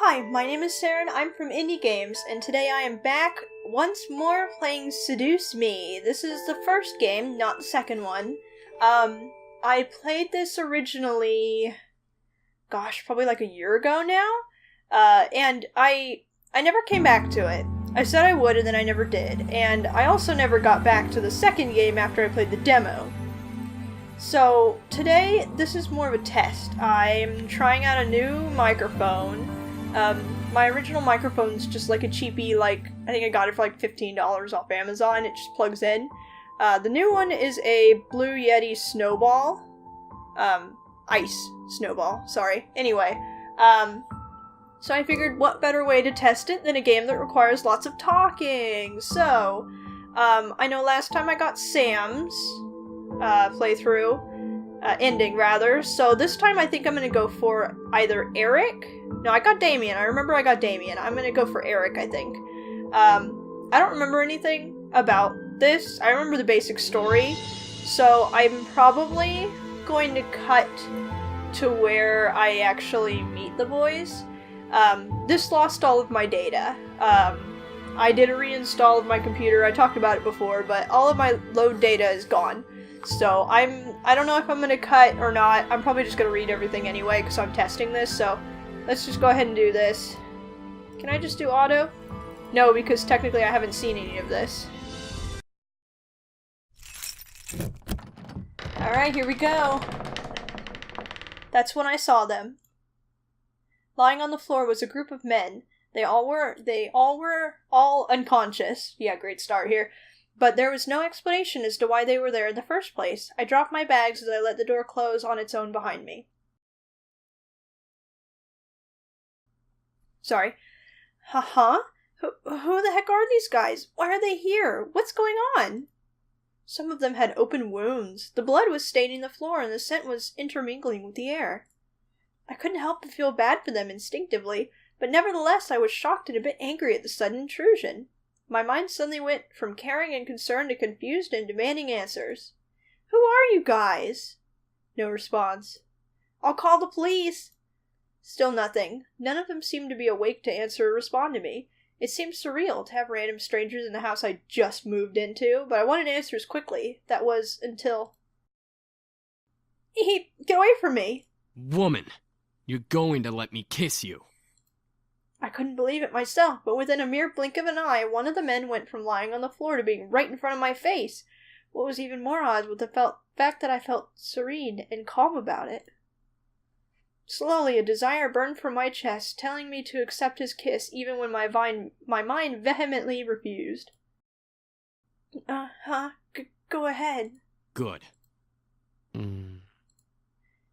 Hi, my name is Sarah and I'm from Indie Games, and today I am back once more playing Seduce Me. This is the first game, not the second one. I played this originally, probably like a year ago now, and I never came back to it. I said I would and then I never did, and I also never got back to the second game after I played the demo. So, today, this is more of a test. I'm trying out a new microphone. My original microphone's just like a cheapie, I think I got it for like $15 off Amazon. It just plugs in. The new one is a Blue Yeti Snowball. Ice Snowball, sorry. Anyway, so I figured what better way to test it than a game that requires lots of talking. So, I know last time I got Sam's playthrough, ending rather, so this time I think I'm gonna go for either Erik. No, I got Damien. I remember I got Damien. I'm gonna go for Erik, I think. I don't remember anything about this. I remember the basic story, so I'm probably going to cut to where I actually meet the boys. This lost all of my data. I did a reinstall of my computer. I talked about it before, but all of my load data is gone. So I don't know if I'm gonna cut or not. I'm probably just gonna read everything anyway because I'm testing this, so let's just go ahead and do this. Can I just do auto? No, because technically I haven't seen any of this. Alright, here we go. That's when I saw them. Lying on the floor was a group of men. They all were unconscious. Yeah, great start here. But there was no explanation as to why they were there in the first place. I dropped my bags as I let the door close on its own behind me. Sorry. Huh? Who the heck are these guys? Why are they here? What's going on? Some of them had open wounds. The blood was staining the floor and the scent was intermingling with the air. I couldn't help but feel bad for them instinctively, but nevertheless I was shocked and a bit angry at the sudden intrusion. My mind suddenly went from caring and concerned to confused and demanding answers. Who are you guys? No response. I'll call the police. Still nothing. None of them seemed to be awake to answer or respond to me. It seemed surreal to have random strangers in the house I just moved into, but I wanted answers quickly. That was until... Get away from me! Woman, you're going to let me kiss you. I couldn't believe it myself, but within a mere blink of an eye, one of the men went from lying on the floor to being right in front of my face. What was even more odd was the fact that I felt serene and calm about it. Slowly, a desire burned from my chest, telling me to accept his kiss even when my mind vehemently refused. Go ahead. Good.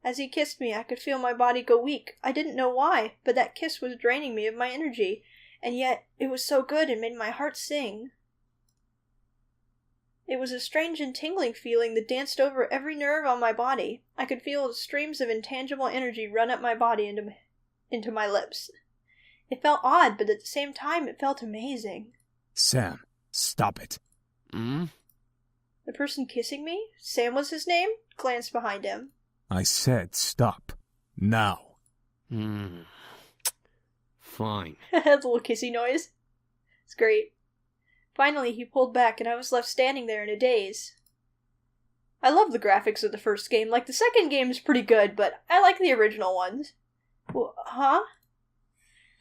As he kissed me, I could feel my body go weak. I didn't know why, but that kiss was draining me of my energy, and yet it was so good and made my heart sing. It was a strange and tingling feeling that danced over every nerve on my body. I could feel streams of intangible energy run up my body into my lips. It felt odd, but at the same time it felt amazing. Sam, stop it. The person kissing me? Sam was his name? Glanced behind him. I said stop. Now. Fine. The little kissy noise. It's great. Finally, he pulled back and I was left standing there in a daze. I love the graphics of the first game. The second game is pretty good, but I like the original ones. Huh?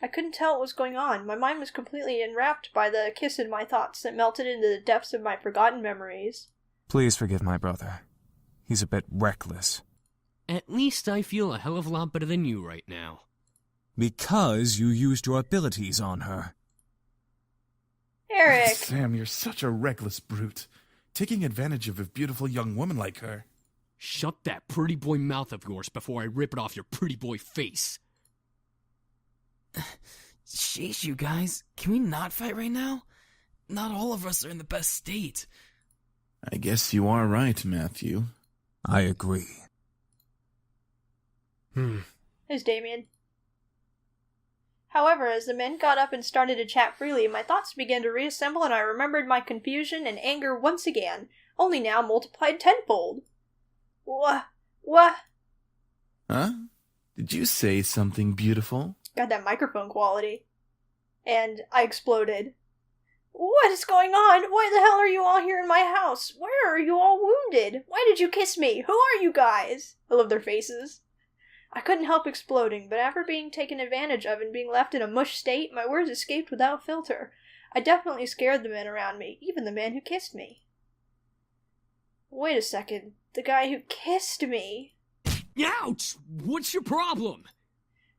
I couldn't tell what was going on. My mind was completely enwrapped by the kiss in my thoughts that melted into the depths of my forgotten memories. Please forgive my brother. He's a bit reckless. At least I feel a hell of a lot better than you right now. Because you used your abilities on her. Erik! Sam, you're such a reckless brute. Taking advantage of a beautiful young woman like her. Shut that pretty boy mouth of yours before I rip it off your pretty boy face. Sheesh, you guys. Can we not fight right now? Not all of us are in the best state. I guess you are right, Matthew. I agree. There's Damien. However, as the men got up and started to chat freely, my thoughts began to reassemble and I remembered my confusion and anger once again, only now multiplied tenfold. What? Huh? Did you say something beautiful? Got that microphone quality. And I exploded. What is going on? Why the hell are you all here in my house? Where are you all wounded? Why did you kiss me? Who are you guys? I love their faces. I couldn't help exploding, but after being taken advantage of and being left in a mush state, my words escaped without filter. I definitely scared the men around me, even the man who kissed me. Wait a second. The guy who kissed me? Ouch! What's your problem?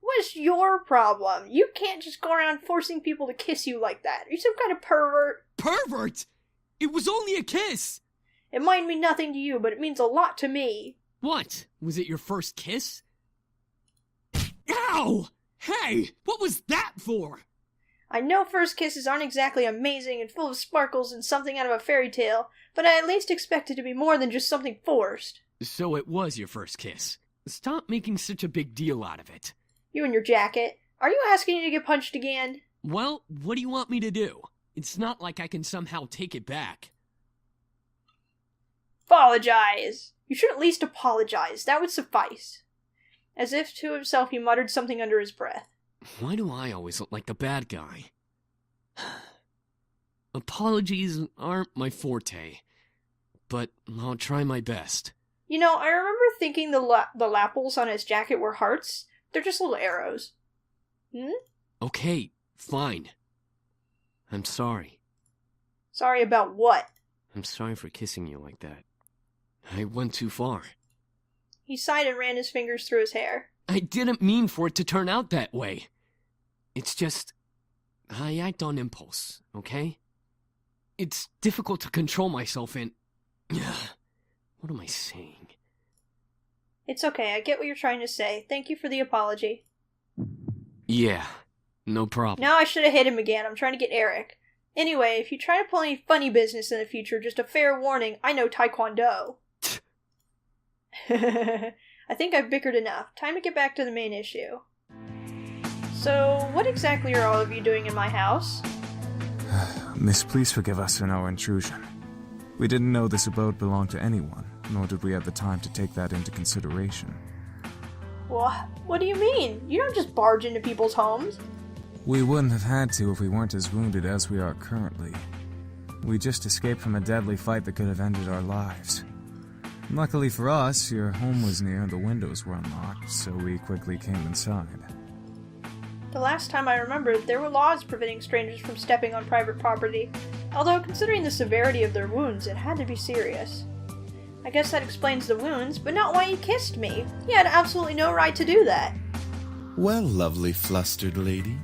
What's your problem? You can't just go around forcing people to kiss you like that. Are you some kind of pervert? Pervert? It was only a kiss! It might mean nothing to you, but it means a lot to me. What? Was it your first kiss? Ow! Hey! What was that for? I know first kisses aren't exactly amazing and full of sparkles and something out of a fairy tale, but I at least expect it to be more than just something forced. So it was your first kiss. Stop making such a big deal out of it. You and your jacket. Are you asking to get punched again? Well, what do you want me to do? It's not like I can somehow take it back. Apologize! You should at least apologize. That would suffice. As if to himself he muttered something under his breath. Why do I always look like the bad guy? Apologies aren't my forte, but I'll try my best. You know, I remember thinking the lapels on his jacket were hearts. They're just little arrows. Okay, fine. I'm sorry. Sorry about what? I'm sorry for kissing you like that. I went too far. He sighed and ran his fingers through his hair. I didn't mean for it to turn out that way. It's just, I act on impulse, okay? It's difficult to control myself and... What am I saying? It's okay, I get what you're trying to say. Thank you for the apology. Yeah, no problem. Now I should have hit him again. I'm trying to get Erik. Anyway, if you try to pull any funny business in the future, just a fair warning, I know Taekwondo. I think I've bickered enough. Time to get back to the main issue. So, what exactly are all of you doing in my house? Miss, please forgive us for our intrusion. We didn't know this abode belonged to anyone, nor did we have the time to take that into consideration. What do you mean? You don't just barge into people's homes. We wouldn't have had to if we weren't as wounded as we are currently. We just escaped from a deadly fight that could have ended our lives. Luckily for us, your home was near and the windows were unlocked, so we quickly came inside. The last time I remembered, there were laws preventing strangers from stepping on private property. Although, considering the severity of their wounds, it had to be serious. I guess that explains the wounds, but not why he kissed me. He had absolutely no right to do that. Well, lovely flustered lady,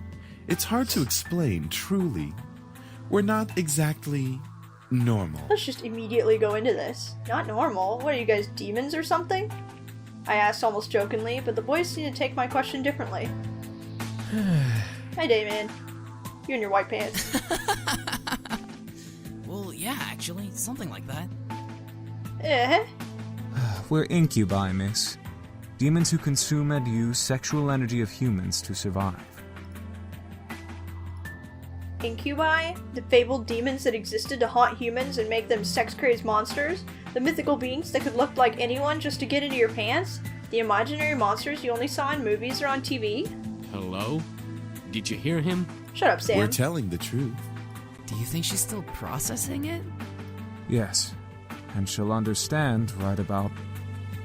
it's hard to explain, truly. We're not exactly normal. Let's just immediately go into this. Not normal? What are you guys, demons or something? I asked almost jokingly, but the boys seemed to take my question differently. Hi, Dayman. You and your white pants. Well, yeah, actually, something like that. We're incubi, miss. Demons who consume and use sexual energy of humans to survive. Incubi? The fabled demons that existed to haunt humans and make them sex-crazed monsters? The mythical beings that could look like anyone just to get into your pants? The imaginary monsters you only saw in movies or on TV? Hello? Did you hear him? Shut up, Sam. We're telling the truth. Do you think she's still processing it? Yes, and she'll understand right about...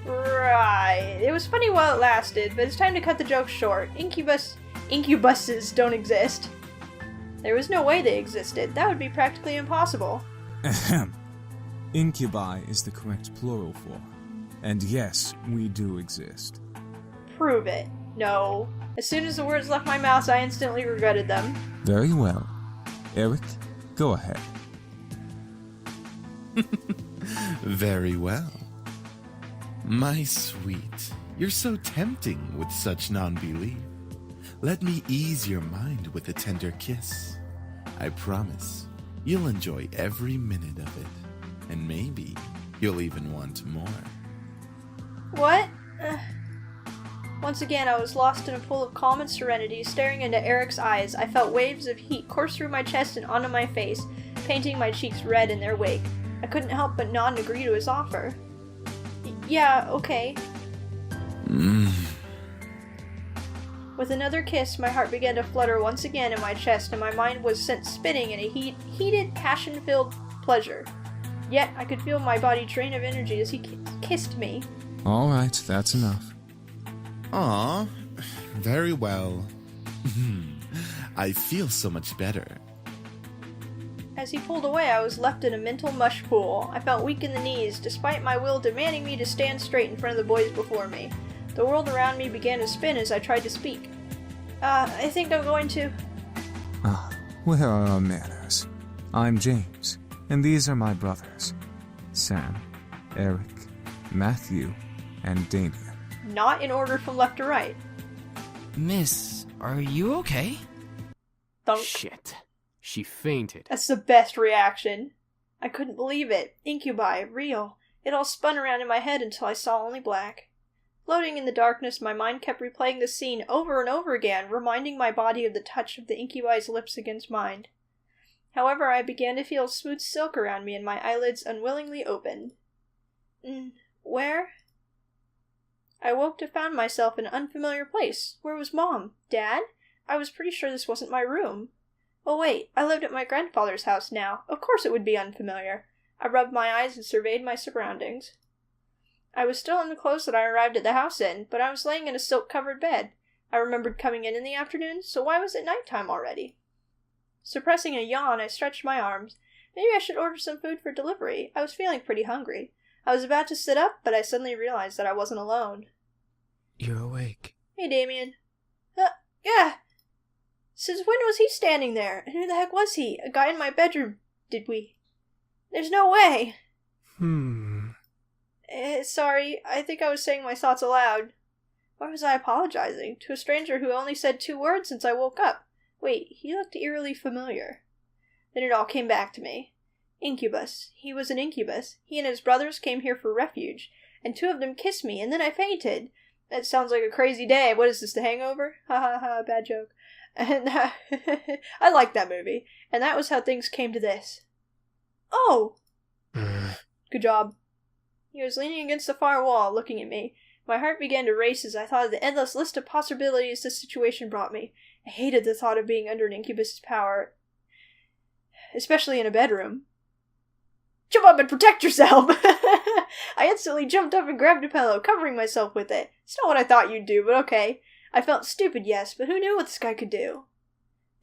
Right. It was funny while it lasted, but it's time to cut the joke short. Incubuses don't exist. There was no way they existed. That would be practically impossible. Ahem. Incubi is the correct plural form. And yes, we do exist. Prove it. No. As soon as the words left my mouth, I instantly regretted them. Very well. Erik, go ahead. Very well. My sweet, you're so tempting with such non-belief. Let me ease your mind with a tender kiss. I promise you'll enjoy every minute of it. And maybe you'll even want more. What? Once again, I was lost in a pool of calm and serenity. Staring into Erik's eyes, I felt waves of heat course through my chest and onto my face, painting my cheeks red in their wake. I couldn't help but nod and agree to his offer. Yeah, okay. With another kiss, my heart began to flutter once again in my chest, and my mind was sent spinning in a heated, passion-filled pleasure. Yet, I could feel my body drain of energy as he kissed me. Alright, that's enough. Aw, very well. I feel so much better. As he pulled away, I was left in a mental mush pool. I felt weak in the knees, despite my will demanding me to stand straight in front of the boys before me. The world around me began to spin as I tried to speak. I think I'm going to... Where are our manners? I'm James, and these are my brothers. Sam, Erik, Matthew, and Damien. Not in order from left to right. Miss, are you okay? Thunk. Shit. She fainted. That's the best reaction. I couldn't believe it. Incubi, real. It all spun around in my head until I saw only black. Floating in the darkness, my mind kept replaying the scene over and over again, reminding my body of the touch of the incubi's lips against mine. However, I began to feel smooth silk around me and my eyelids unwillingly opened. Where? I woke to find myself in an unfamiliar place. Where was Mom? Dad? I was pretty sure this wasn't my room. Oh wait, I lived at my grandfather's house now. Of course it would be unfamiliar. I rubbed my eyes and surveyed my surroundings. I was still in the clothes that I arrived at the house in, but I was laying in a silk-covered bed. I remembered coming in the afternoon, so why was it nighttime already? Suppressing a yawn, I stretched my arms. Maybe I should order some food for delivery. I was feeling pretty hungry. I was about to sit up, but I suddenly realized that I wasn't alone. You're awake. Hey, Damien. Yeah! Since when was he standing there? And who the heck was he? A guy in my bedroom, did we? There's no way! Sorry, I think I was saying my thoughts aloud. Why was I apologizing? To a stranger who only said 2 words since I woke up. Wait, he looked eerily familiar. Then it all came back to me. Incubus. He was an incubus. He and his brothers came here for refuge, and 2 of them kissed me, and then I fainted. That sounds like a crazy day. What is this, The Hangover? Ha ha ha, bad joke. And I like that movie. And that was how things came to this. Oh! Good job. He was leaning against the far wall, looking at me. My heart began to race as I thought of the endless list of possibilities this situation brought me. I hated the thought of being under an incubus's power, especially in a bedroom. Jump up and protect yourself! I instantly jumped up and grabbed a pillow, covering myself with it. It's not what I thought you'd do, but okay. I felt stupid, yes, but who knew what this guy could do?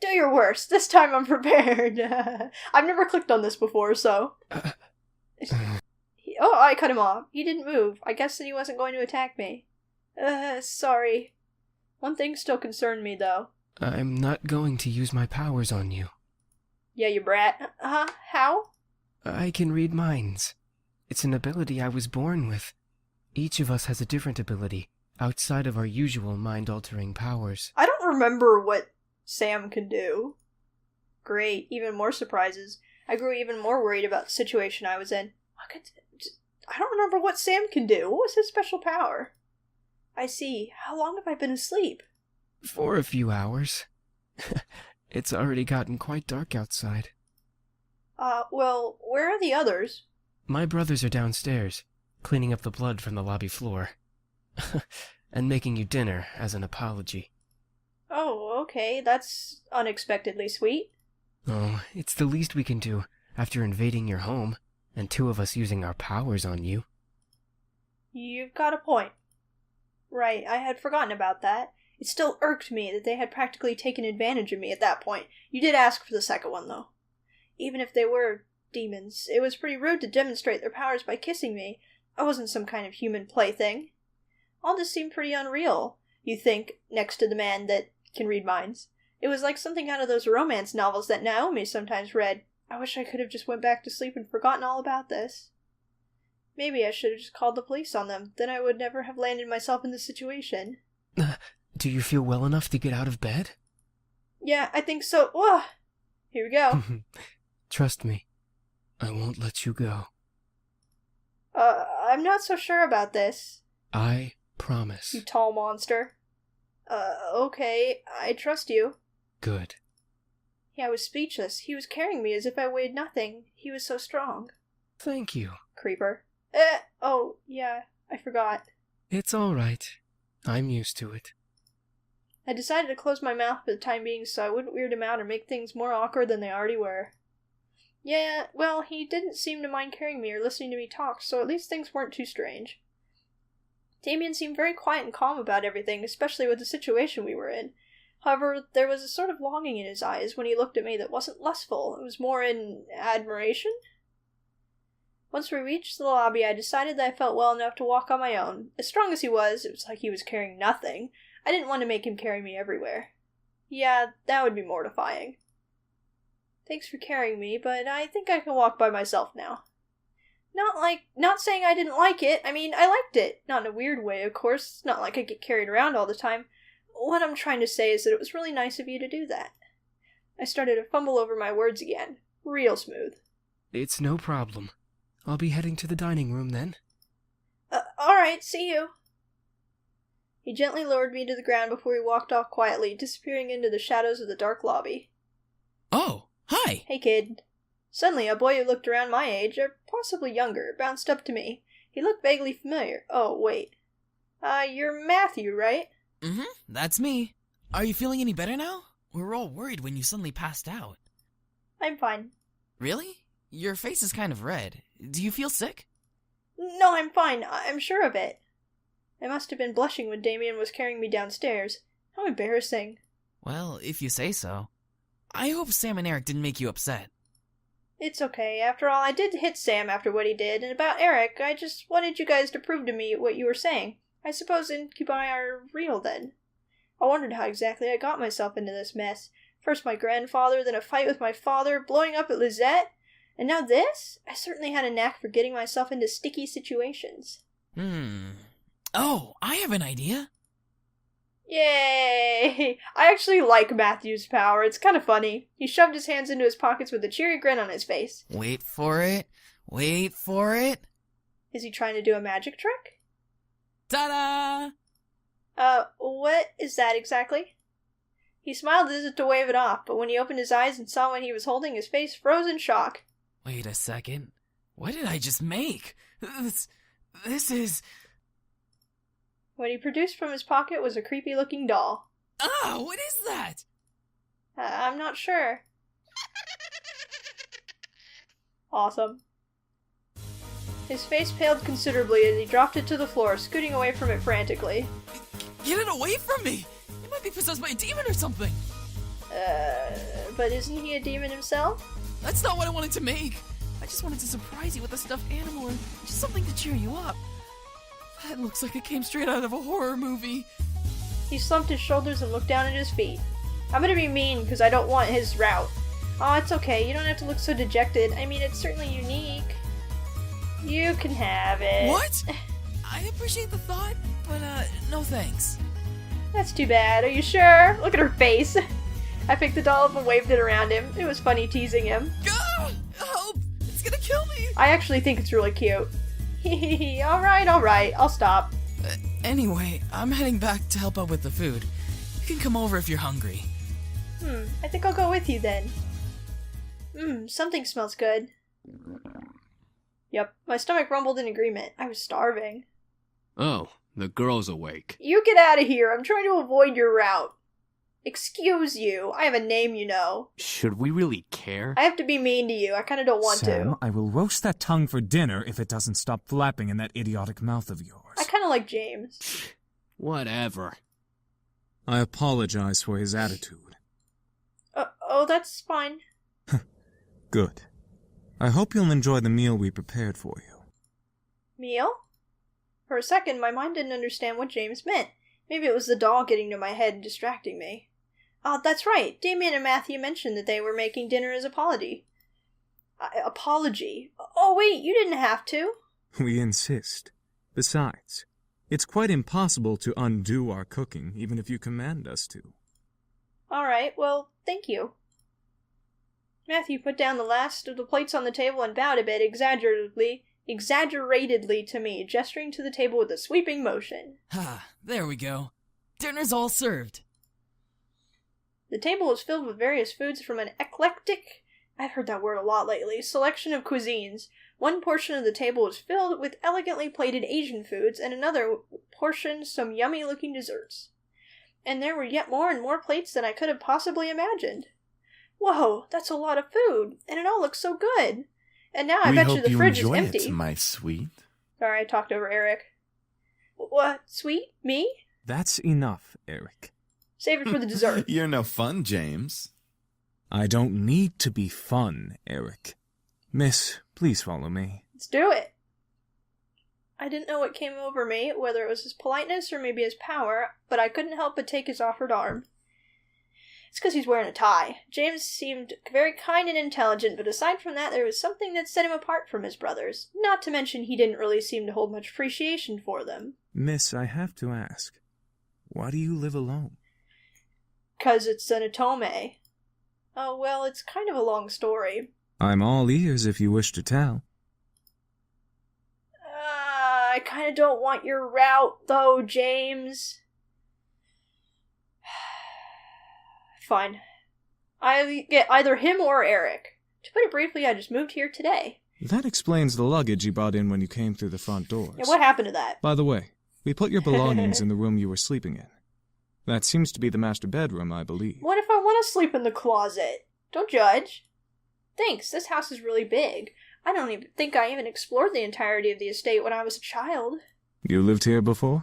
Do your worst. This time I'm prepared. I've never clicked on this before, so... Oh, I cut him off. He didn't move. I guessed that he wasn't going to attack me. Sorry. One thing still concerned me, though. I'm not going to use my powers on you. Yeah, you brat. How? I can read minds. It's an ability I was born with. Each of us has a different ability, outside of our usual mind-altering powers. I don't remember what Sam can do. Great, even more surprises. I grew even more worried about the situation I was in. I don't remember what Sam can do. What was his special power? I see. How long have I been asleep? For a few hours. It's already gotten quite dark outside. Well, where are the others? My brothers are downstairs, cleaning up the blood from the lobby floor. And making you dinner as an apology. Oh, okay. That's unexpectedly sweet. Oh, it's the least we can do after invading your home, and 2 of us using our powers on you. You've got a point. Right, I had forgotten about that. It still irked me that they had practically taken advantage of me at that point. You did ask for the second one, though. Even if they were demons, it was pretty rude to demonstrate their powers by kissing me. I wasn't some kind of human plaything. All this seemed pretty unreal, you think, next to the man that can read minds. It was like something out of those romance novels that Naomi sometimes read. I wish I could have just went back to sleep and forgotten all about this. Maybe I should have just called the police on them. Then I would never have landed myself in this situation. Do you feel well enough to get out of bed? Yeah, I think so. Ugh. Here we go. Trust me, I won't let you go. I'm not so sure about this. I promise. You tall monster. Okay, I trust you. Good. Yeah, I was speechless. He was carrying me as if I weighed nothing. He was so strong. Thank you. Creeper. Oh, yeah, I forgot. It's all right. I'm used to it. I decided to close my mouth for the time being so I wouldn't weird him out or make things more awkward than they already were. Yeah, well, he didn't seem to mind carrying me or listening to me talk, so at least things weren't too strange. Damien seemed very quiet and calm about everything, especially with the situation we were in. However, there was a sort of longing in his eyes when he looked at me that wasn't lustful. It was more in admiration. Once we reached the lobby, I decided that I felt well enough to walk on my own. As strong as he was, it was like he was carrying nothing. I didn't want to make him carry me everywhere. Yeah, that would be mortifying. Thanks for carrying me, but I think I can walk by myself now. Not saying I didn't like it. I mean, I liked it. Not in a weird way, of course. It's not like I get carried around all the time. What I'm trying to say is that it was really nice of you to do that. I started to fumble over my words again. Real smooth. It's no problem. I'll be heading to the dining room then. Alright, see you. He gently lowered me to the ground before he walked off quietly, disappearing into the shadows of the dark lobby. Oh, hi! Hey, kid. Suddenly, a boy who looked around my age, or possibly younger, bounced up to me. He looked vaguely familiar. Oh, wait. You're Matthew, right? Mm-hmm, that's me. Are you feeling any better now? We were all worried when you suddenly passed out. I'm fine. Really? Your face is kind of red. Do you feel sick? No, I'm fine. I'm sure of it. I must have been blushing when Damien was carrying me downstairs. How embarrassing. Well, if you say so. I hope Sam and Erik didn't make you upset. It's okay. After all, I did hit Sam after what he did, and about Erik, I just wanted you guys to prove to me what you were saying. I suppose incubi are real, then. I wondered how exactly I got myself into this mess. First my grandfather, then a fight with my father, blowing up at Lizette, and now this? I certainly had a knack for getting myself into sticky situations. Oh, I have an idea. Yay! I actually like Matthew's power. It's kind of funny. He shoved his hands into his pockets with a cheery grin on his face. Wait for it. Wait for it. Is he trying to do a magic trick? Ta-da! What is that exactly? He smiled as if to wave it off, but when he opened his eyes and saw what he was holding, his face froze in shock. Wait a second. What did I just make? This is... What he produced from his pocket was a creepy-looking doll. Ah, what is that? I'm not sure. Awesome. His face paled considerably as he dropped it to the floor, scooting away from it frantically. Get it away from me! It might be possessed by a demon or something! But isn't he a demon himself? That's not what I wanted to make! I just wanted to surprise you with a stuffed animal and just something to cheer you up. That looks like it came straight out of a horror movie. He slumped his shoulders and looked down at his feet. I'm gonna be mean because I don't want his route. Oh, it's okay. You don't have to look so dejected. I mean, it's certainly unique. You can have it. What? I appreciate the thought, but no thanks. That's too bad. Are you sure? Look at her face. I picked the doll up and waved it around him. It was funny teasing him. Ah! Help! It's gonna kill me! I actually think it's really cute. Alright, I'll stop. Anyway, I'm heading back to help out with the food. You can come over if you're hungry. I think I'll go with you then. Something smells good. Yep, my stomach rumbled in agreement. I was starving. Oh, the girl's awake. You get out of here. I'm trying to avoid your route. Excuse you. I have a name, you know. Should we really care? I have to be mean to you. I kind of don't want Sam, to. I will roast that tongue for dinner if it doesn't stop flapping in that idiotic mouth of yours. I kind of like James. Whatever. I apologize for his attitude. Oh, that's fine. Good. I hope you'll enjoy the meal we prepared for you. Meal? For a second, my mind didn't understand what James meant. Maybe it was the doll getting to my head and distracting me. Oh, that's right. Damien and Matthew mentioned that they were making dinner as apology. Apology? Oh, wait, you didn't have to. We insist. Besides, it's quite impossible to undo our cooking, even if you command us to. Alright, well, thank you. Matthew put down the last of the plates on the table and bowed a bit exaggeratedly to me, gesturing to the table with a sweeping motion. Ah, there we go. Dinner's all served. The table was filled with various foods from an eclectic, I've heard that word a lot lately, selection of cuisines. One portion of the table was filled with elegantly plated Asian foods, and another portion some yummy-looking desserts. and there were yet more and more plates than I could have possibly imagined. Whoa, that's a lot of food, and it all looks so good. And now I bet you the fridge is empty. It, my sweet. Sorry, I talked over Erik. What? Sweet? Me? That's enough, Erik. Save it for the dessert. You're no fun, James. I don't need to be fun, Erik. Miss, please follow me. Let's do it. I didn't know what came over me, whether it was his politeness or maybe his power, but I couldn't help but take his offered arm. It's because he's wearing a tie. James seemed very kind and intelligent, but aside from that, there was something that set him apart from his brothers. Not to mention he didn't really seem to hold much appreciation for them. Miss, I have to ask, why do you live alone? 'Cause it's an Otome. Oh, well, it's kind of a long story. I'm all ears if you wish to tell. I kind of don't want your route, though, James. Fine. I get either him or Erik. To put it briefly, I just moved here today. That explains the luggage you brought in when you came through the front doors. Yeah, what happened to that? By the way, we put your belongings in the room you were sleeping in. That seems to be the master bedroom, I believe. What if I want to sleep in the closet? Don't judge. Thanks, this house is really big. I don't even think I even explored the entirety of the estate when I was a child. You lived here before?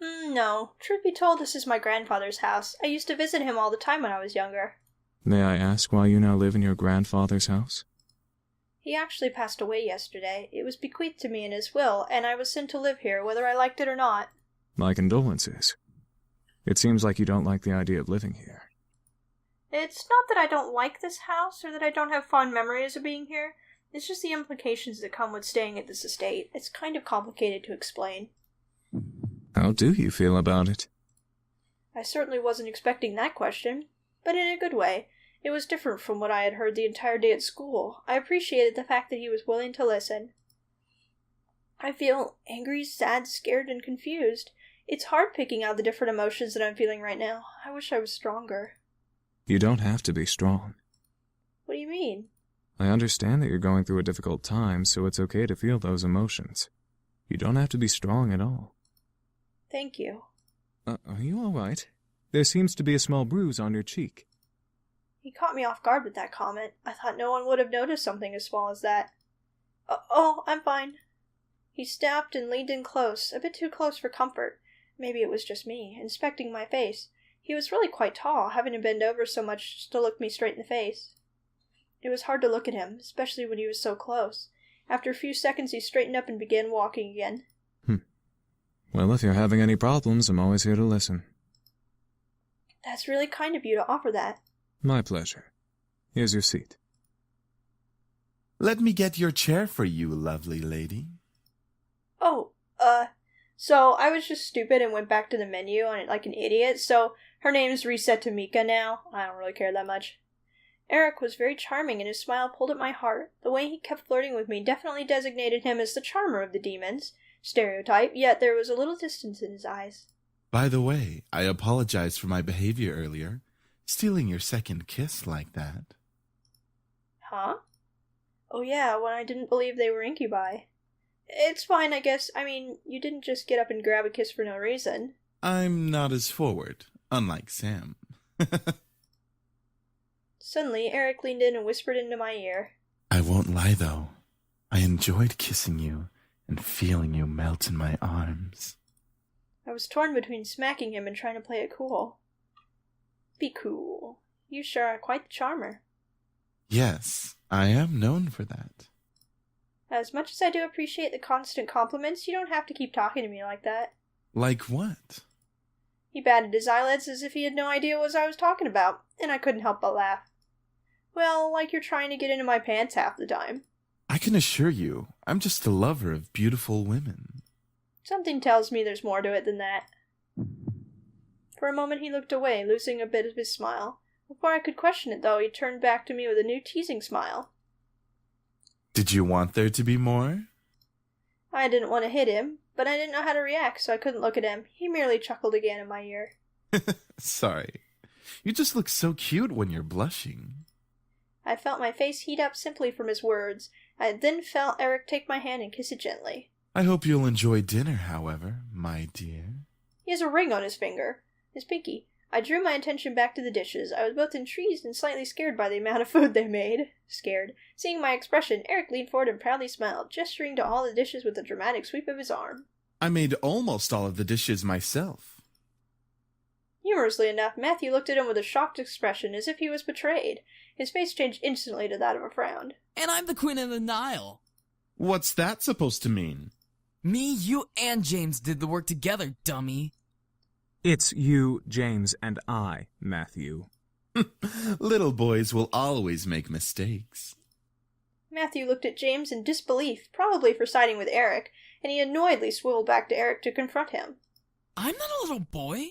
No. Truth be told, this is my grandfather's house. I used to visit him all the time when I was younger. May I ask why you now live in your grandfather's house? He actually passed away yesterday. It was bequeathed to me in his will, and I was sent to live here, whether I liked it or not. My condolences. It seems like you don't like the idea of living here. It's not that I don't like this house, or that I don't have fond memories of being here. It's just the implications that come with staying at this estate. It's kind of complicated to explain. How do you feel about it? I certainly wasn't expecting that question, but in a good way. It was different from what I had heard the entire day at school. I appreciated the fact that he was willing to listen. I feel angry, sad, scared, and confused. It's hard picking out the different emotions that I'm feeling right now. I wish I was stronger. You don't have to be strong. What do you mean? I understand that you're going through a difficult time, so it's okay to feel those emotions. You don't have to be strong at all. Thank you. Are you all right? There seems to be a small bruise on your cheek. He caught me off guard with that comment. I thought no one would have noticed something as small as that. Oh, I'm fine. He stopped and leaned in close, a bit too close for comfort. Maybe it was just me, inspecting my face. He was really quite tall, having to bend over so much just to look me straight in the face. It was hard to look at him, especially when he was so close. After a few seconds, he straightened up and began walking again. Well, if you're having any problems, I'm always here to listen. That's really kind of you to offer that. My pleasure. Here's your seat. Let me get your chair for you, lovely lady. Oh, so I was just stupid and went back to the menu on it like an idiot, so her name's reset to Mika now. I don't really care that much. Erik was very charming and his smile pulled at my heart. The way he kept flirting with me definitely designated him as the charmer of the demons. Stereotype, yet there was a little distance in his eyes. By the way, I apologize for my behavior earlier. Stealing your second kiss like that. Huh? Oh yeah, when I didn't believe they were incubi. It's fine, I guess. I mean, you didn't just get up and grab a kiss for no reason. I'm not as forward, unlike Sam. Suddenly, Erik leaned in and whispered into my ear. I won't lie, though. I enjoyed kissing you and feeling you melt in my arms. I was torn between smacking him and trying to play it cool. Be cool. You sure are quite the charmer. Yes, I am known for that. As much as I do appreciate the constant compliments, you don't have to keep talking to me like that. Like what? He batted his eyelids as if he had no idea what I was talking about, and I couldn't help but laugh. Well, like you're trying to get into my pants half the time. I can assure you, I'm just a lover of beautiful women. Something tells me there's more to it than that. For a moment he looked away, losing a bit of his smile. Before I could question it, though, he turned back to me with a new teasing smile. Did you want there to be more? I didn't want to hit him, but I didn't know how to react, so I couldn't look at him. He merely chuckled again in my ear. Sorry. You just look so cute when you're blushing. I felt my face heat up simply from his words. I then felt Erik take my hand and kiss it gently. I hope you'll enjoy dinner, however, my dear. He has a ring on his finger. his pinky. I drew my attention back to the dishes. I was both intrigued and slightly scared by the amount of food they made. Scared. Seeing my expression, Erik leaned forward and proudly smiled, gesturing to all the dishes with a dramatic sweep of his arm. I made almost all of the dishes myself. Humorously enough, Matthew looked at him with a shocked expression, as if he was betrayed. His face changed instantly to that of a frown. And I'm the Queen of the Nile. What's that supposed to mean? Me, you, and James did the work together, dummy. It's you, James, and I, Matthew. Little boys will always make mistakes. Matthew looked at James in disbelief, probably for siding with Erik, and he annoyedly swiveled back to Erik to confront him. I'm not a little boy.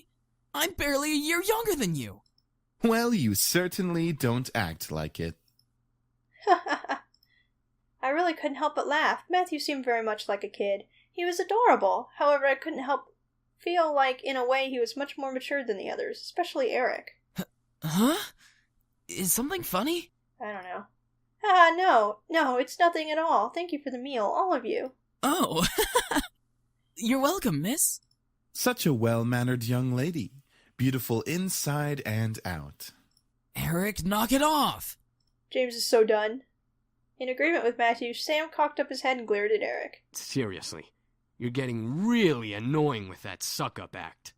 I'm barely a year younger than you. Well, you certainly don't act like it. I really couldn't help but laugh. Matthew seemed very much like a kid. He was adorable. However, I couldn't help feel like, in a way, he was much more mature than the others, especially Erik. Huh? Is something funny? I don't know. No, it's nothing at all. Thank you for the meal, all of you. Oh. You're welcome, miss. Such a well-mannered young lady. Beautiful inside and out. Erik, knock it off! James is so done. In agreement with Matthew, Sam cocked up his head and glared at Erik. Seriously, you're getting really annoying with that suck-up act.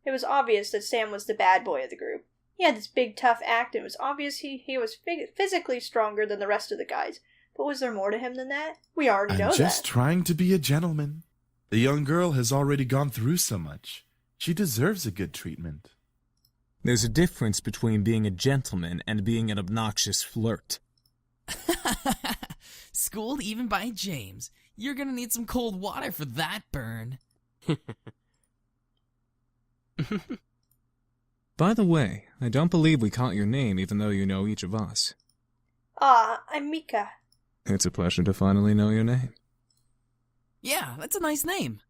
It was obvious that Sam was the bad boy of the group. He had this big, tough act, and it was obvious he was physically stronger than the rest of the guys. But was there more to him than that? We already know that. I'm just trying to be a gentleman. The young girl has already gone through so much. She deserves a good treatment. There's a difference between being a gentleman and being an obnoxious flirt. Schooled even by James. You're gonna need some cold water for that burn. By the way, I don't believe we caught your name even though you know each of us. I'm Mika. It's a pleasure to finally know your name. Yeah, that's a nice name.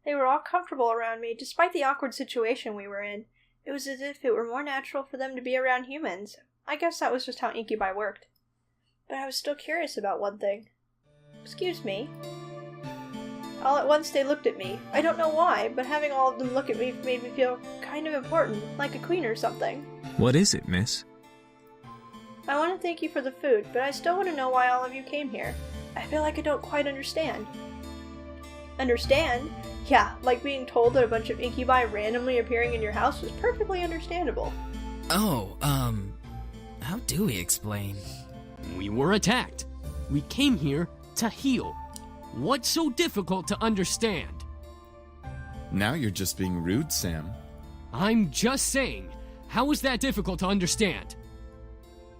They were all comfortable around me, despite the awkward situation we were in. It was as if it were more natural for them to be around humans. I guess that was just how incubi worked. But I was still curious about one thing. Excuse me. All at once they looked at me. I don't know why, but having all of them look at me made me feel kind of important, like a queen or something. What is it, miss? I want to thank you for the food, but I still want to know why all of you came here. I feel like I don't quite understand. Understand? Yeah, like being told that a bunch of incubi randomly appearing in your house was perfectly understandable. Oh, how do we explain? We were attacked. We came here to heal. What's so difficult to understand? Now you're just being rude, Sam. I'm just saying, how is that difficult to understand?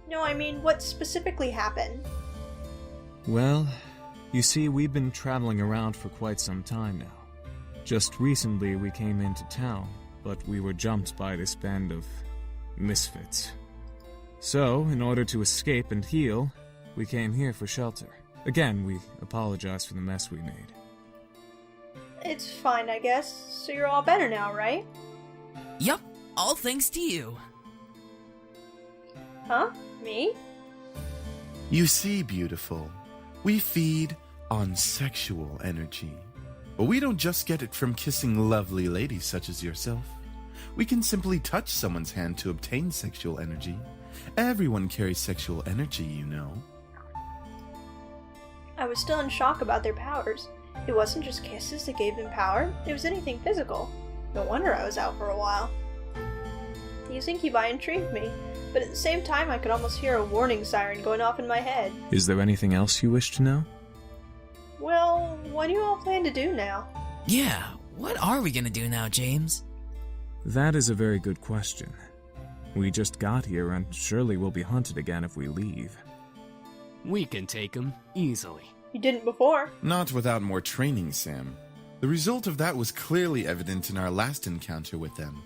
No, I mean, what specifically happened? Well, you see, we've been traveling around for quite some time now. Just recently we came into town, but we were jumped by this band of misfits. So, in order to escape and heal, we came here for shelter. Again, we apologize for the mess we made. It's fine, I guess. So you're all better now, right? Yup, all thanks to you. Huh? Me? You see, beautiful, we feed on sexual energy. But we don't just get it from kissing lovely ladies such as yourself. We can simply touch someone's hand to obtain sexual energy. Everyone carries sexual energy, you know. I was still in shock about their powers. It wasn't just kisses that gave them power, it was anything physical. No wonder I was out for a while. These incubi intrigued me, but at the same time I could almost hear a warning siren going off in my head. Is there anything else you wish to know? Well, what do you all plan to do now? Yeah, what are we gonna do now, James? That is a very good question. We just got here and surely we'll be hunted again if we leave. We can take him easily. You didn't before. Not without more training, Sam. The result of that was clearly evident in our last encounter with them.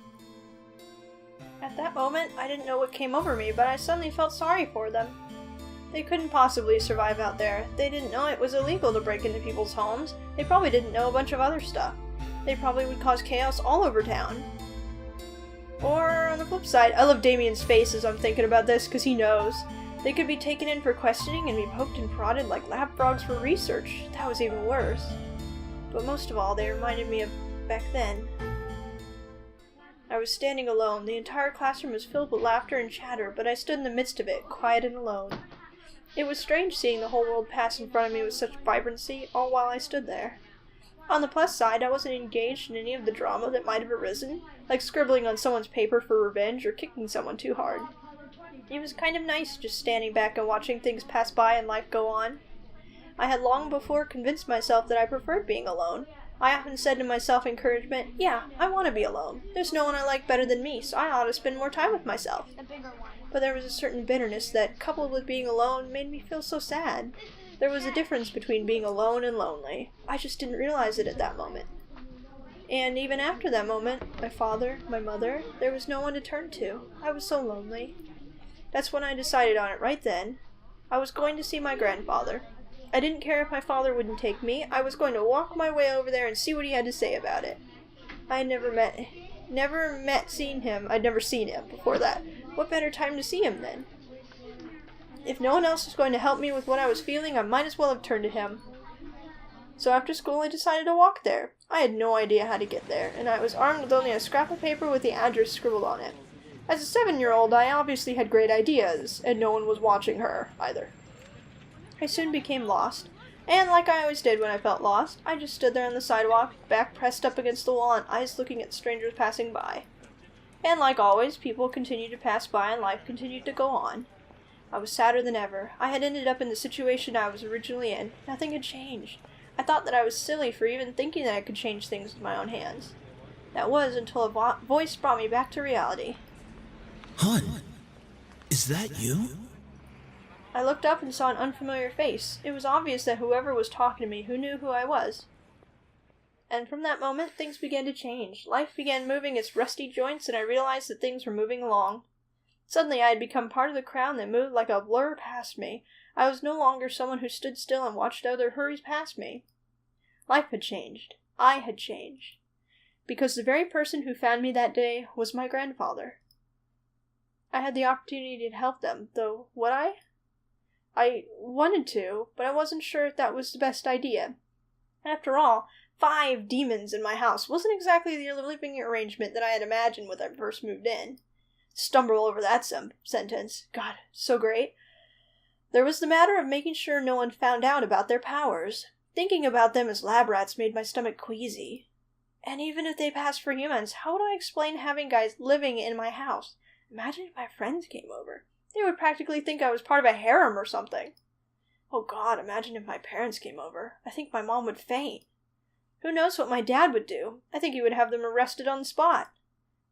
At that moment, I didn't know what came over me, but I suddenly felt sorry for them. They couldn't possibly survive out there. They didn't know it was illegal to break into people's homes. They probably didn't know a bunch of other stuff. They probably would cause chaos all over town. Or, on the flip side, I love Damien's face as I'm thinking about this, because he knows. They could be taken in for questioning and be poked and prodded like lab frogs for research. That was even worse. But most of all, they reminded me of back then. was standing alone. The entire classroom was filled with laughter and chatter, but I stood in the midst of it, quiet and alone. It was strange seeing the whole world pass in front of me with such vibrancy, all while I stood there. On the plus side, I wasn't engaged in any of the drama that might have arisen, like scribbling on someone's paper for revenge or kicking someone too hard. It was kind of nice just standing back and watching things pass by and life go on. I had long before convinced myself that I preferred being alone. I often said to myself in encouragement, yeah, I want to be alone. There's no one I like better than me, so I ought to spend more time with myself. But there was a certain bitterness that, coupled with being alone, made me feel so sad. There was a difference between being alone and lonely. I just didn't realize it at that moment. And even after that moment, my father, my mother, there was no one to turn to. I was so lonely. That's when I decided on it right then. I was going to see my grandfather. I didn't care if my father wouldn't take me. I was going to walk my way over there and see what he had to say about it. I had never seen him. I'd never seen him before that. What better time to see him then? If no one else was going to help me with what I was feeling, I might as well have turned to him. So after school, I decided to walk there. I had no idea how to get there, and I was armed with only a scrap of paper with the address scribbled on it. As a 7-year-old, I obviously had great ideas, and no one was watching her, either. I soon became lost, and like I always did when I felt lost, I just stood there on the sidewalk, back pressed up against the wall and eyes looking at strangers passing by. And like always, people continued to pass by and life continued to go on. I was sadder than ever. I had ended up in the situation I was originally in. Nothing had changed. I thought that I was silly for even thinking that I could change things with my own hands. That was until a voice brought me back to reality. Hun, is that you? I looked up and saw an unfamiliar face. It was obvious that whoever was talking to me who knew who I was. And from that moment, things began to change. Life began moving its rusty joints, and I realized that things were moving along. Suddenly I had become part of the crowd that moved like a blur past me. I was no longer someone who stood still and watched other hurries past me. Life had changed. I had changed. Because the very person who found me that day was my grandfather. I had the opportunity to help them, though would I? I wanted to, but I wasn't sure if that was the best idea. After all, 5 demons in my house wasn't exactly the living arrangement that I had imagined when I first moved in. Stumble over that sentence. God, so great. There was the matter of making sure no one found out about their powers. Thinking about them as lab rats made my stomach queasy. And even if they passed for humans, how would I explain having guys living in my house? Imagine if my friends came over. They would practically think I was part of a harem or something. Oh God, imagine if my parents came over. I think my mom would faint. Who knows what my dad would do? I think he would have them arrested on the spot.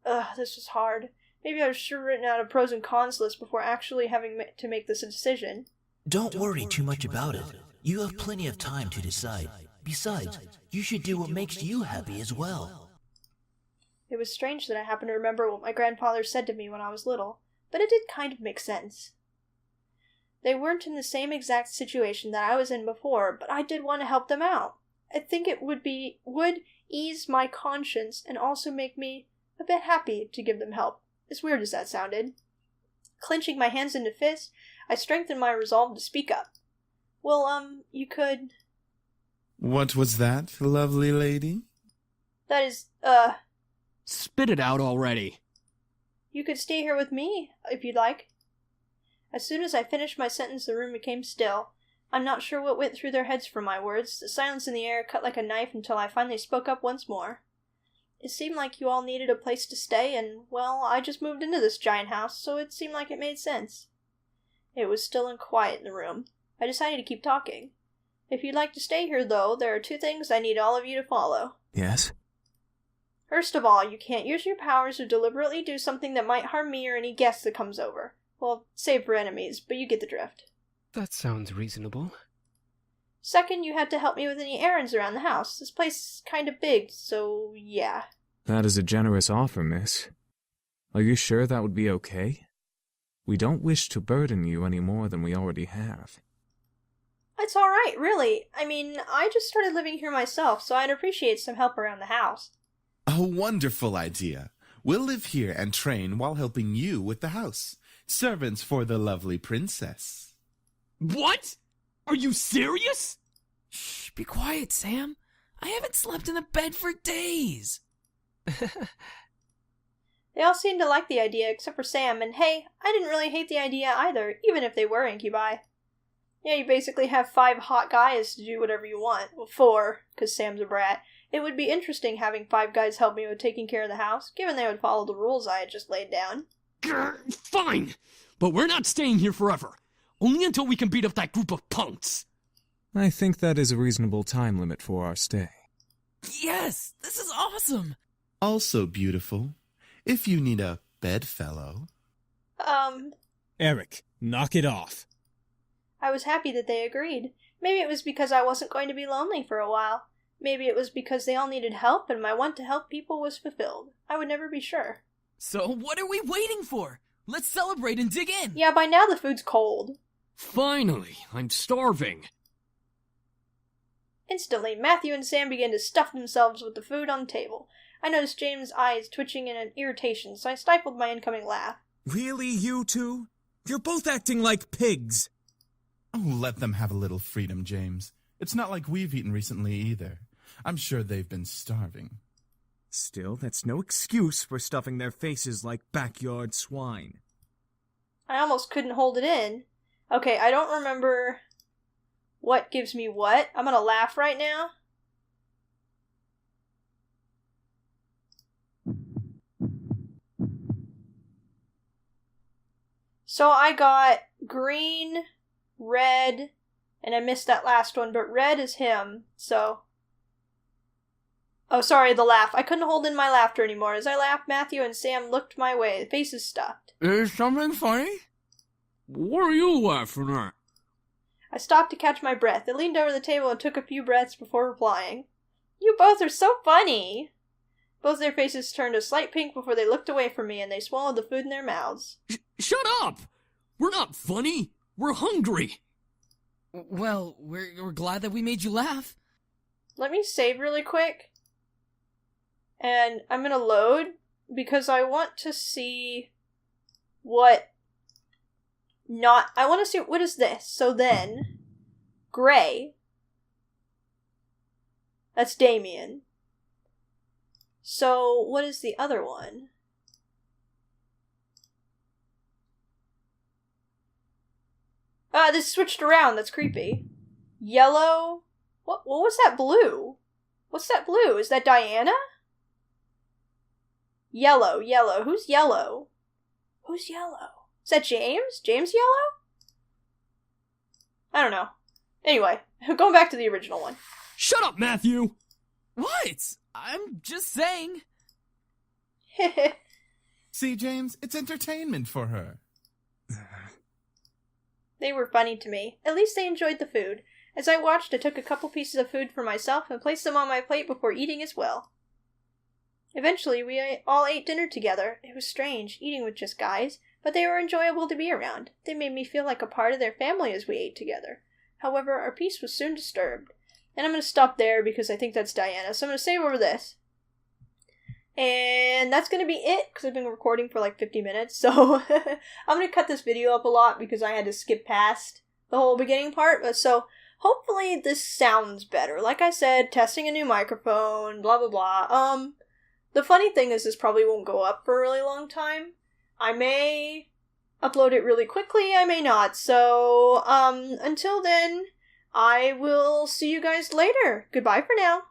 This was hard. Maybe I should have written out a pros and cons list before actually having to make this decision. Don't worry too much about it. You have plenty of time to decide. Besides, you should do what makes you happy as well. It was strange that I happened to remember what my grandfather said to me when I was little, but it did kind of make sense. They weren't in the same exact situation that I was in before, but I did want to help them out. I think it would ease my conscience and also make me a bit happy to give them help, as weird as that sounded. Clenching my hands into fists, I strengthened my resolve to speak up. Well, you could... What was that, lovely lady? That is, Spit it out already. You could stay here with me, if you'd like. As soon as I finished my sentence, the room became still. I'm not sure what went through their heads for my words. The silence in the air cut like a knife until I finally spoke up once more. It seemed like you all needed a place to stay, and, well, I just moved into this giant house, so it seemed like it made sense. It was still and quiet in the room. I decided to keep talking. If you'd like to stay here, though, there are 2 things I need all of you to follow. Yes? First of all, you can't use your powers or deliberately do something that might harm me or any guest that comes over. Well, save for enemies, but you get the drift. That sounds reasonable. Second, you had to help me with any errands around the house. This place is kind of big, so yeah. That is a generous offer, miss. Are you sure that would be okay? We don't wish to burden you any more than we already have. It's alright, really. I mean, I just started living here myself, so I'd appreciate some help around the house. A wonderful idea. We'll live here and train while helping you with the house. Servants for the lovely princess. What? Are you serious? Shh, be quiet, Sam. I haven't slept in a bed for days. They all seemed to like the idea except for Sam, and hey, I didn't really hate the idea either, even if they were incubi. Yeah, you basically have 5 hot guys to do whatever you want. Well, 4, because Sam's a brat. It would be interesting having 5 guys help me with taking care of the house, given they would follow the rules I had just laid down. Grr, fine! But we're not staying here forever. Only until we can beat up that group of punks. I think that is a reasonable time limit for our stay. Yes! This is awesome! Also beautiful, if you need a bedfellow. Erik, knock it off. I was happy that they agreed. Maybe it was because I wasn't going to be lonely for a while. Maybe it was because they all needed help and my want to help people was fulfilled. I would never be sure. So what are we waiting for? Let's celebrate and dig in! Yeah, by now the food's cold. Finally, I'm starving. Instantly, Matthew and Sam began to stuff themselves with the food on the table. I noticed James' eyes twitching in an irritation, so I stifled my incoming laugh. Really, you two? You're both acting like pigs. Oh, let them have a little freedom, James. It's not like we've eaten recently either. I'm sure they've been starving. Still, that's no excuse for stuffing their faces like backyard swine. I almost couldn't hold it in. Okay, I don't remember what gives me what. I'm gonna laugh right now. So I got green, red, and I missed that last one, but red is him, so... Oh, sorry, the laugh. I couldn't hold in my laughter anymore. As I laughed, Matthew and Sam looked my way, faces stuffed. Is something funny? What are you laughing at? I stopped to catch my breath. I leaned over the table and took a few breaths before replying. You both are so funny! Both their faces turned a slight pink before they looked away from me, and they swallowed the food in their mouths. Shut up! We're not funny. We're hungry. Well, we're glad that we made you laugh. Let me save really quick. And I'm gonna load, because I want to see what I want to see, what is this? So then, Gray. That's Damien. So, what is the other one? This switched around, that's creepy. Yellow? What was that blue? What's that blue? Is that Diana? Yellow. Who's yellow? Who's yellow? Is that James? James yellow? I don't know. Anyway, going back to the original one. Shut up, Matthew! What? I'm just saying. See, James, it's entertainment for her. They were funny to me. At least they enjoyed the food. As I watched, I took a couple pieces of food for myself and placed them on my plate before eating as well. Eventually, we all ate dinner together. It was strange, eating with just guys, but they were enjoyable to be around. They made me feel like a part of their family as we ate together. However, our peace was soon disturbed. And I'm going to stop there because I think that's Diana, so I'm going to save over this. And that's going to be it, because I've been recording for like 50 minutes, so I'm going to cut this video up a lot because I had to skip past the whole beginning part, but so hopefully this sounds better. Like I said, testing a new microphone, blah blah blah. The funny thing is this probably won't go up for a really long time. I may upload it really quickly, I may not, so until then, I will see you guys later. Goodbye for now.